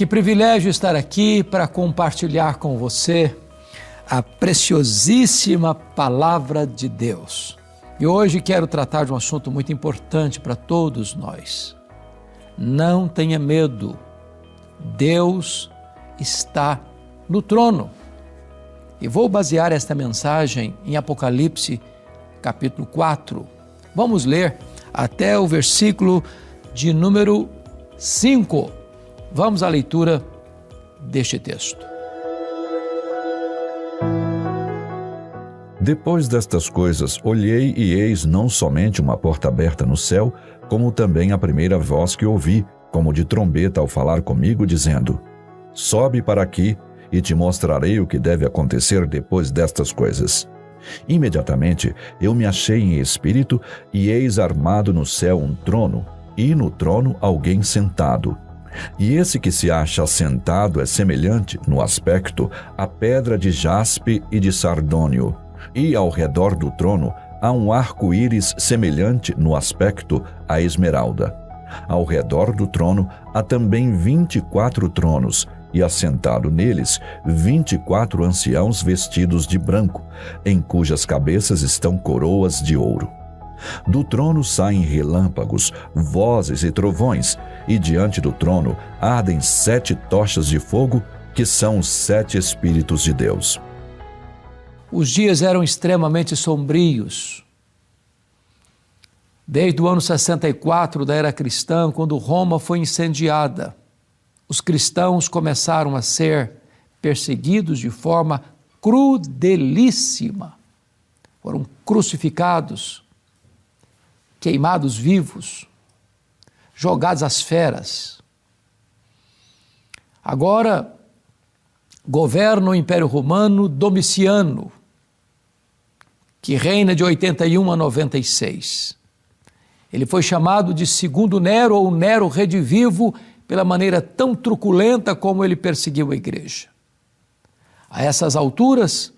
Que privilégio estar aqui para compartilhar com você a preciosíssima Palavra de Deus. E hoje quero tratar de um assunto muito importante para todos nós. Não tenha medo, Deus está no trono. E vou basear esta mensagem em Apocalipse, capítulo 4. Vamos ler até o versículo de número 5. Vamos à leitura deste texto. Depois destas coisas, olhei e eis não somente uma porta aberta no céu, como também a primeira voz que ouvi, como de trombeta ao falar comigo, dizendo: Sobe para aqui e te mostrarei o que deve acontecer depois destas coisas. Imediatamente eu me achei em espírito, e eis armado no céu um trono, e no trono alguém sentado. E esse que se acha sentado é semelhante, no aspecto, à pedra de jaspe e de sardônio. E ao redor do trono há um arco-íris semelhante, no aspecto, à esmeralda. Ao redor do trono há também 24 tronos, e assentado neles 24 anciãos vestidos de branco, em cujas cabeças estão coroas de ouro. Do trono saem relâmpagos, vozes e trovões, e diante do trono ardem 7 tochas de fogo, que são os 7 Espíritos de Deus. Os dias eram extremamente sombrios. Desde o ano 64 da era cristã, quando Roma foi incendiada, os cristãos começaram a ser perseguidos de forma crudelíssima. Foram crucificados, queimados vivos, jogados às feras. Agora governa o Império Romano Domiciano, que reina de 81 a 96. Ele foi chamado de Segundo Nero ou Nero Redivivo pela maneira tão truculenta como ele perseguiu a igreja. A essas alturas,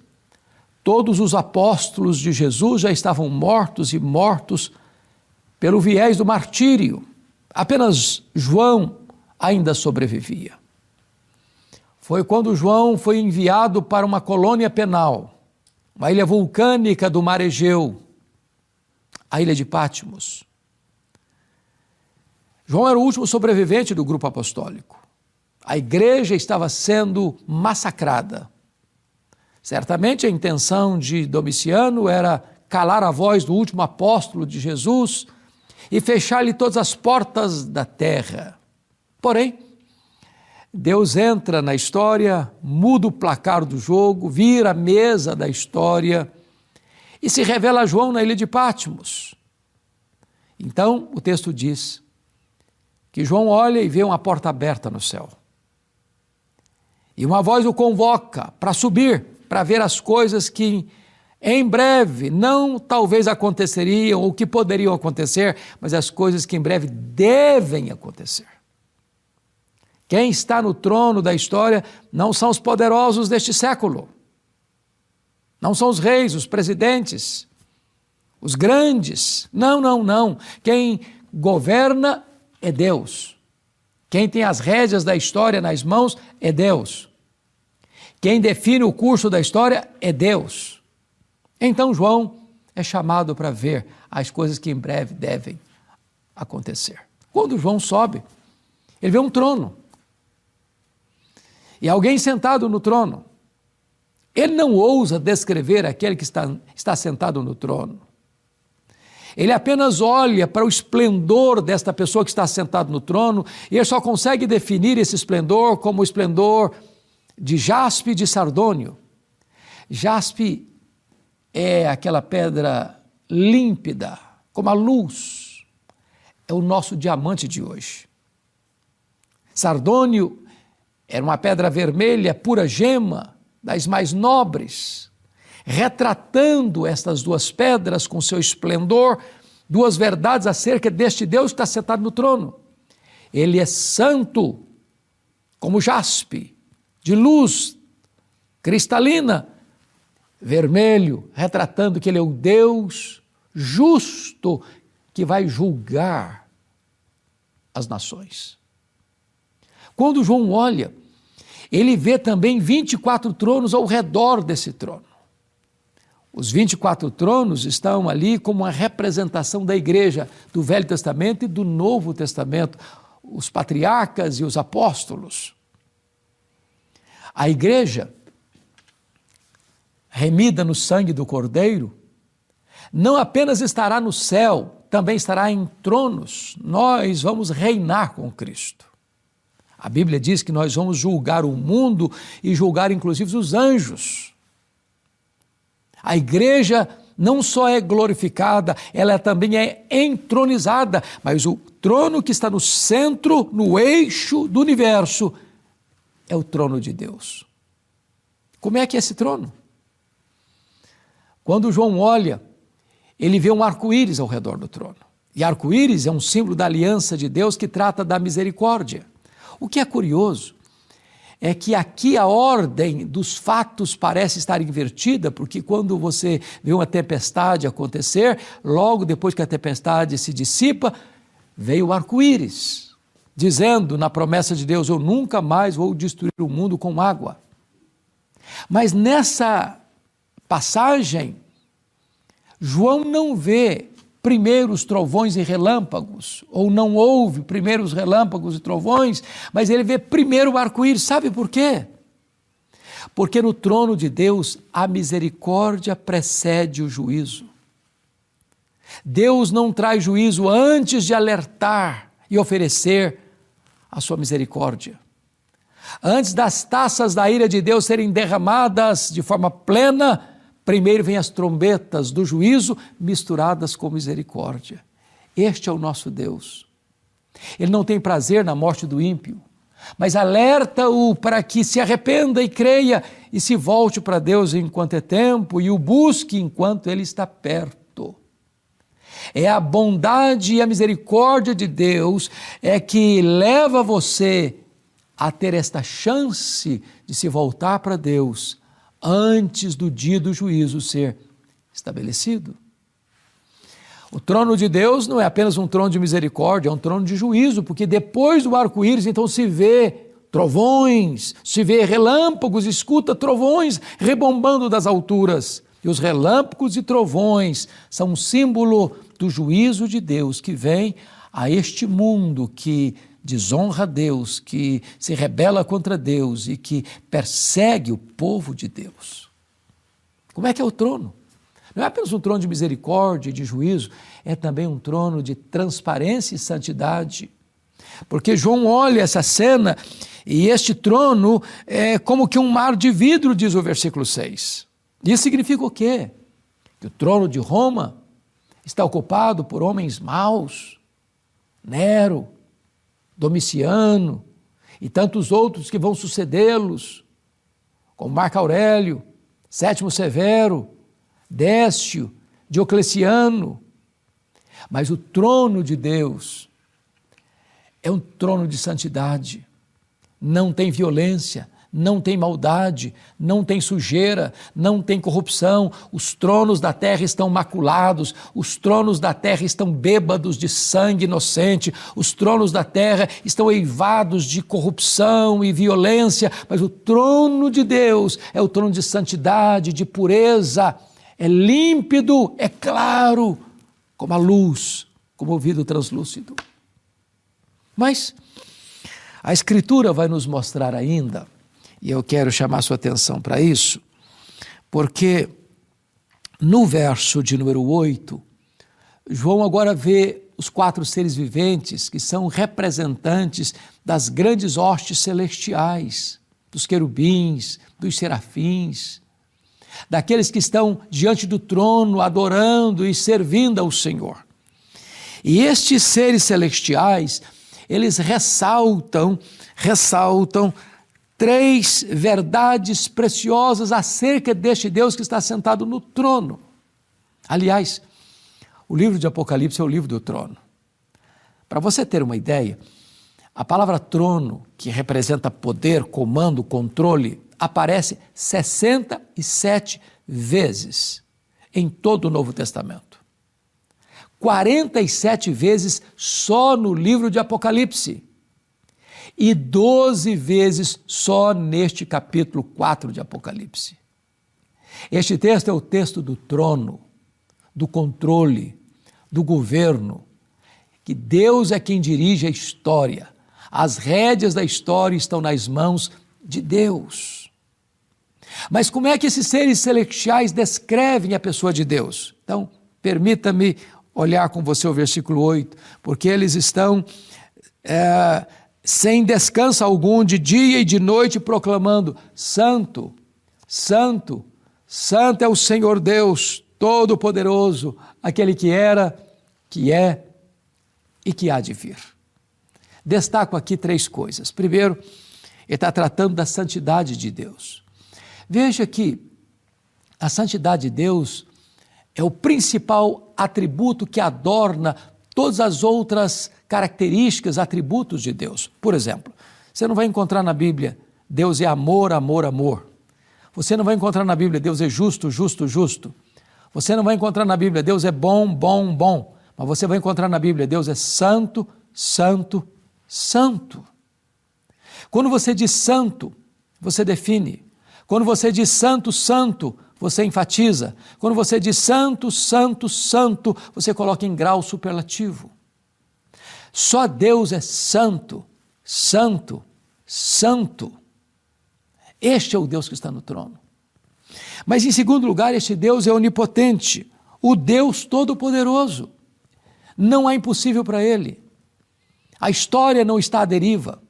todos os apóstolos de Jesus já estavam mortos pelo viés do martírio. Apenas João ainda sobrevivia. Foi quando João foi enviado para uma colônia penal, uma ilha vulcânica do mar Egeu, a ilha de Patmos. João era o último sobrevivente do grupo apostólico. A igreja estava sendo massacrada. Certamente a intenção de Domiciano era calar a voz do último apóstolo de Jesus e fechar-lhe todas as portas da terra. Porém, Deus entra na história, muda o placar do jogo, vira a mesa da história e se revela a João na ilha de Patmos. Então, o texto diz que João olha e vê uma porta aberta no céu. E uma voz o convoca para subir, para ver as coisas que em breve, não talvez aconteceriam ou que poderiam acontecer, mas as coisas que em breve devem acontecer. Quem está no trono da história não são os poderosos deste século. Não são os reis, os presidentes, os grandes. Não. Quem governa é Deus. Quem tem as rédeas da história nas mãos é Deus. Quem define o curso da história é Deus. Então João é chamado para ver as coisas que em breve devem acontecer. Quando João sobe, ele vê um trono. E alguém sentado no trono. Ele não ousa descrever aquele que está sentado no trono. Ele apenas olha para o esplendor desta pessoa que está sentada no trono e ele só consegue definir esse esplendor como o esplendor de jaspe e de sardônio. Jaspe é aquela pedra límpida, como a luz. É o nosso diamante de hoje. Sardônio era uma pedra vermelha, pura gema, das mais nobres, retratando estas duas pedras com seu esplendor, duas verdades acerca deste Deus que está sentado no trono. Ele é santo, como jaspe, de luz cristalina, vermelho, retratando que ele é o Deus justo que vai julgar as nações. Quando João olha, ele vê também 24 tronos ao redor desse trono. Os 24 tronos estão ali como uma representação da igreja do Velho Testamento e do Novo Testamento, os patriarcas e os apóstolos. A igreja, remida no sangue do Cordeiro, não apenas estará no céu, também estará em tronos. Nós vamos reinar com Cristo. A Bíblia diz que nós vamos julgar o mundo e julgar inclusive os anjos. A igreja não só é glorificada, ela também é entronizada, mas o trono que está no centro, no eixo do universo, é o trono de Deus. Como é que é esse trono? Quando João olha, ele vê um arco-íris ao redor do trono. E arco-íris é um símbolo da aliança de Deus que trata da misericórdia. O que é curioso é que aqui a ordem dos fatos parece estar invertida, porque quando você vê uma tempestade acontecer, logo depois que a tempestade se dissipa, veio o arco-íris, dizendo na promessa de Deus: eu nunca mais vou destruir o mundo com água. Mas nessa passagem, João não vê primeiro os trovões e relâmpagos, ou não ouve primeiro os relâmpagos e trovões, mas ele vê primeiro o arco-íris. Sabe por quê? Porque no trono de Deus a misericórdia precede o juízo. Deus não traz juízo antes de alertar e oferecer a sua misericórdia. Antes das taças da ira de Deus serem derramadas de forma plena, primeiro vêm as trombetas do juízo misturadas com misericórdia. Este é o nosso Deus. Ele não tem prazer na morte do ímpio, mas alerta-o para que se arrependa e creia e se volte para Deus enquanto é tempo e o busque enquanto Ele está perto. É a bondade e a misericórdia de Deus que leva você a ter esta chance de se voltar para Deus antes do dia do juízo ser estabelecido. O trono de Deus não é apenas um trono de misericórdia, é um trono de juízo, porque depois do arco-íris, então se vê trovões, se vê relâmpagos, escuta trovões rebombando das alturas. E os relâmpagos e trovões são um símbolo do juízo de Deus que vem a este mundo que desonra Deus, que se rebela contra Deus e que persegue o povo de Deus. Como é que é o trono? Não é apenas um trono de misericórdia e de juízo, é também um trono de transparência e santidade. Porque João olha essa cena e este trono é como que um mar de vidro, diz o versículo 6. Isso significa o quê? Que o trono de Roma está ocupado por homens maus, Nero, Domiciano e tantos outros que vão sucedê-los, como Marco Aurélio, Sétimo Severo, Décio, Diocleciano. Mas o trono de Deus é um trono de santidade, não tem violência, não tem maldade, não tem sujeira, não tem corrupção. Os tronos da terra estão maculados, os tronos da terra estão bêbados de sangue inocente, os tronos da terra estão eivados de corrupção e violência, mas o trono de Deus é o trono de santidade, de pureza, é límpido, é claro, como a luz, como o vidro translúcido. Mas a Escritura vai nos mostrar ainda, e eu quero chamar sua atenção para isso, porque no verso de número 8, João agora vê os 4 seres viventes que são representantes das grandes hostes celestiais, dos querubins, dos serafins, daqueles que estão diante do trono adorando e servindo ao Senhor. E estes seres celestiais, eles ressaltam 3 verdades preciosas acerca deste Deus que está sentado no trono. Aliás, o livro de Apocalipse é o livro do trono. Para você ter uma ideia, a palavra trono, que representa poder, comando, controle, aparece 67 vezes em todo o Novo Testamento. 47 vezes só no livro de Apocalipse. e 12 vezes só neste capítulo 4 de Apocalipse. Este texto é o texto do trono, do controle, do governo, que Deus é quem dirige a história. As rédeas da história estão nas mãos de Deus. Mas como é que esses seres celestiais descrevem a pessoa de Deus? Então, permita-me olhar com você o versículo 8, porque eles estão sem descanso algum, de dia e de noite, proclamando: Santo, Santo, Santo é o Senhor Deus Todo-Poderoso, aquele que era, que é e que há de vir. Destaco aqui 3 coisas. Primeiro, ele está tratando da santidade de Deus. Veja que a santidade de Deus é o principal atributo que adorna todas as outras características, atributos de Deus. Por exemplo, você não vai encontrar na Bíblia Deus é amor, amor, amor. Você não vai encontrar na Bíblia Deus é justo, justo, justo. Você não vai encontrar na Bíblia Deus é bom, bom, bom. Mas você vai encontrar na Bíblia Deus é santo, santo, santo. Quando você diz santo, você define. Quando você diz santo, santo, você enfatiza. Quando você diz santo, santo, santo, você coloca em grau superlativo. Só Deus é santo, santo, santo. Este é o Deus que está no trono. Mas, em segundo lugar, este Deus é onipotente, o Deus Todo-Poderoso. Não há impossível para Ele. A história não está à deriva.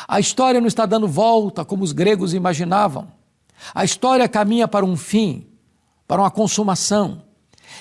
A história não está dando volta, como os gregos imaginavam. A história caminha para um fim, para uma consumação.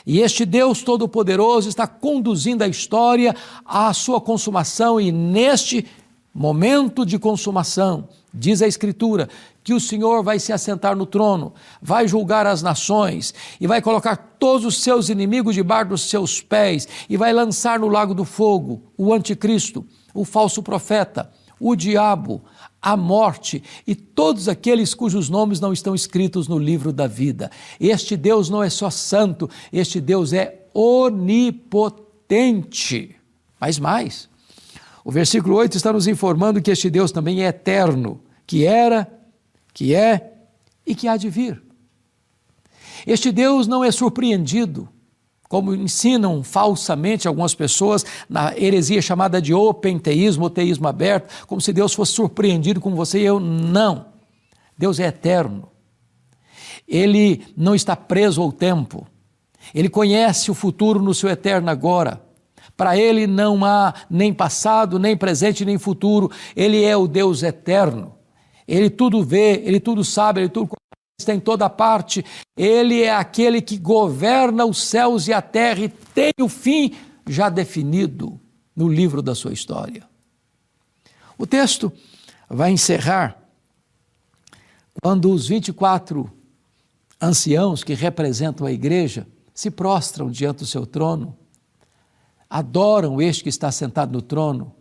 E este Deus Todo-Poderoso está conduzindo a história à sua consumação, e neste momento de consumação, diz a Escritura, que o Senhor vai se assentar no trono, vai julgar as nações e vai colocar todos os seus inimigos debaixo dos seus pés e vai lançar no lago do fogo o anticristo, o falso profeta, o diabo, a morte e todos aqueles cujos nomes não estão escritos no livro da vida. Este Deus não é só santo, este Deus é onipotente. Mas mais, o versículo 8 está nos informando que este Deus também é eterno, que era, que é e que há de vir. Este Deus não é surpreendido, como ensinam falsamente algumas pessoas na heresia chamada de openteísmo, ou teísmo aberto, como se Deus fosse surpreendido com você e eu. Não. Deus é eterno. Ele não está preso ao tempo. Ele conhece o futuro no seu eterno agora. Para Ele não há nem passado, nem presente, nem futuro. Ele é o Deus eterno. Ele tudo vê, Ele tudo sabe, Ele tudo está em toda parte. Ele é aquele que governa os céus e a terra e tem o fim já definido no livro da sua história. O texto vai encerrar quando os 24 anciãos que representam a igreja se prostram diante do seu trono, adoram este que está sentado no trono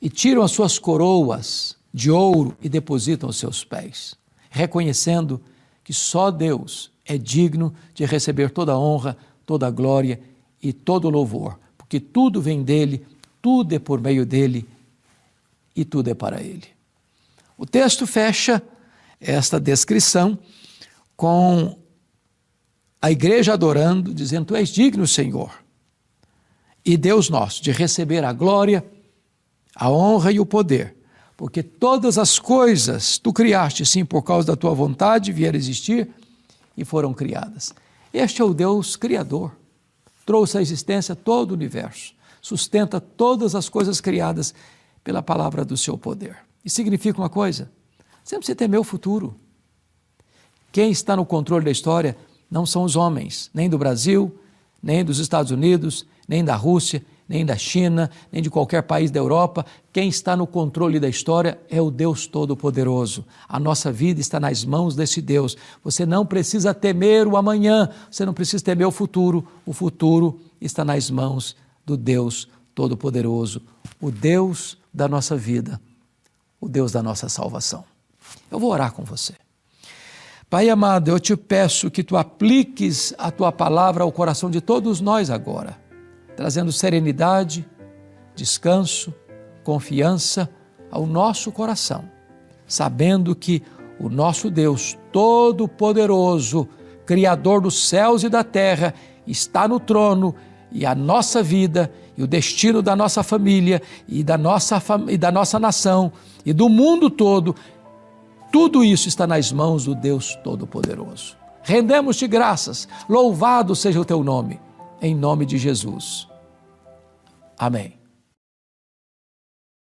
e tiram as suas coroas de ouro e depositam aos seus pés, reconhecendo que só Deus é digno de receber toda a honra, toda a glória e todo o louvor, porque tudo vem dele, tudo é por meio dele e tudo é para ele. O texto fecha esta descrição com a igreja adorando, dizendo: Tu és digno, Senhor, e Deus nosso, de receber a glória, a honra e o poder, porque todas as coisas tu criaste, sim, por causa da tua vontade, vieram existir e foram criadas. Este é o Deus Criador, trouxe à existência todo o universo, sustenta todas as coisas criadas pela palavra do seu poder. E significa uma coisa: você não precisa temer o futuro. Quem está no controle da história não são os homens, nem do Brasil, nem dos Estados Unidos, nem da Rússia, nem da China, nem de qualquer país da Europa. Quem está no controle da história é o Deus Todo-Poderoso. A nossa vida está nas mãos desse Deus. Você não precisa temer o amanhã, você não precisa temer o futuro está nas mãos do Deus Todo-Poderoso, o Deus da nossa vida, o Deus da nossa salvação. Eu vou orar com você. Pai amado, eu te peço que tu apliques a tua palavra ao coração de todos nós agora, trazendo serenidade, descanso, confiança, ao nosso coração, sabendo que o nosso Deus Todo-Poderoso, Criador dos céus e da terra, está no trono, e a nossa vida e o destino da nossa família e da nossa nação e do mundo todo, tudo isso está nas mãos do Deus Todo-Poderoso. Rendemos-te graças, louvado seja o teu nome, em nome de Jesus. Amém.